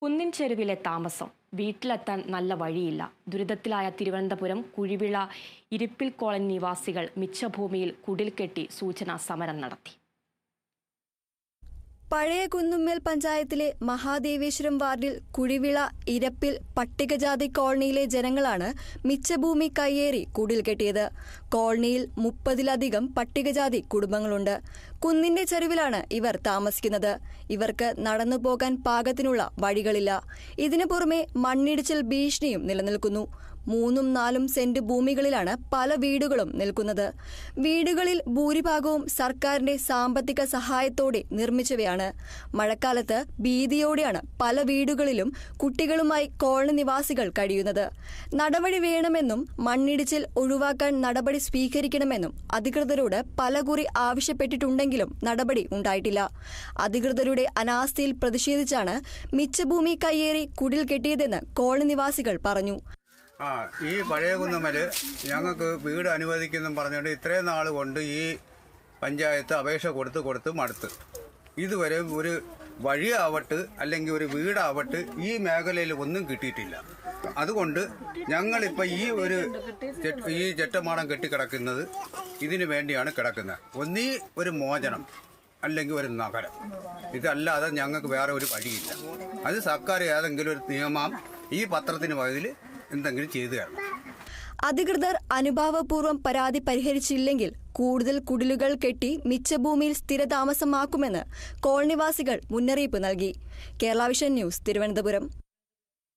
കുന്നിൻ ചെരുവിലെ താമസം വീട്ടിലെത്താൻ നല്ല വഴിയില്ല. ദുരിതത്തിലായ തിരുവനന്തപുരം കുഴിവിള ഇരിപ്പിൽ കോളനി നിവാസികൾ മിച്ചഭൂമിയിൽ കുടിൽ കെട്ടി സൂചനാ സമരം നടത്തി. പഴയ കുന്നുമ്മേൽ പഞ്ചായത്തിലെ മഹാദേവേശ്വരം വാർഡിൽ കുഴിവിള ഇരപ്പിൽ പട്ടികജാതി കോളനിയിലെ ജനങ്ങളാണ് മിച്ചഭൂമി കയ്യേറി കുടിൽ കെട്ടിയത്. കോളനിയിൽ 30-ലധികം പട്ടികജാതി കുടുംബങ്ങളുണ്ട്. കുന്നിന്റെ ചെരുവിലാണ് ഇവർ താമസിക്കുന്നത്. ഇവർക്ക് നടന്നുപോകാൻ പാകത്തിനുള്ള വഴികളില്ല. ഇതിനു പുറമെ മണ്ണിടിച്ചിൽ ഭീഷണിയും നിലനിൽക്കുന്നു. 3-4 സെന്റ് ഭൂമികളിലാണ് പല വീടുകളും നിൽക്കുന്നത്. വീടുകളിൽ ഭൂരിഭാഗവും സർക്കാരിന്റെ സാമ്പത്തിക സഹായത്തോടെ നിർമ്മിച്ചവയാണ്. മഴക്കാലത്ത് ഭീതിയോടെയാണ് പല വീടുകളിലും കുട്ടികളുമായി കോളനി നിവാസികൾ കഴിയുന്നത്. നടപടി വേണമെന്നും മണ്ണിടിച്ചിൽ ഒഴിവാക്കാൻ നടപടി സ്വീകരിക്കണമെന്നും അധികൃതരോട് പലകുറി ആവശ്യപ്പെട്ടിട്ടുണ്ടെങ്കിലും നടപടി ഉണ്ടായിട്ടില്ല. അധികൃതരുടെ അനാസ്ഥയിൽ പ്രതിഷേധിച്ചാണ് മിച്ചഭൂമി കയ്യേറി കുടിൽ കെട്ടിയതെന്ന് കോളനി നിവാസികൾ പറഞ്ഞു. ഈ പഴയ കുന്നമ്മല് ഞങ്ങൾക്ക് വീട് അനുവദിക്കുന്നും പറഞ്ഞുകൊണ്ട് ഇത്രയും നാൾ കൊണ്ട് ഈ പഞ്ചായത്ത് അപേക്ഷ കൊടുത്ത് മടുത്ത് ഇതുവരെ ഒരു വഴിയാവട്ട് അല്ലെങ്കിൽ ഒരു വീടാവട്ട് ഈ മേഖലയിൽ ഒന്നും കിട്ടിയിട്ടില്ല. അതുകൊണ്ട് ഞങ്ങളിപ്പോൾ ഈ ചെറ്റമാടം കെട്ടിക്കിടക്കുന്നത് ഇതിനു വേണ്ടിയാണ് കിടക്കുന്നത്. ഒന്നീ ഒരു മോചനം അല്ലെങ്കിൽ ഒരു നഗരം, ഇതല്ലാതെ ഞങ്ങൾക്ക് വേറെ ഒരു വഴിയില്ല. അത് സർക്കാർ ഏതെങ്കിലും ഒരു നിയമം ഈ പത്രത്തിന് പകുതിയിൽ എന്തെങ്കിലും ചെയ്തു തരണം. അധികൃതർ അനുഭാവപൂർവ്വം പരാതി പരിഹരിച്ചില്ലെങ്കിൽ കൂടുതൽ കുടിലുകൾ കെട്ടി മിച്ചഭൂമിയിൽ സ്ഥിരതാമസമാക്കുമെന്ന് കോളനിവാസികൾ മുന്നറിയിപ്പ് നൽകി. Kerala vision news, Thiruvananthapuram.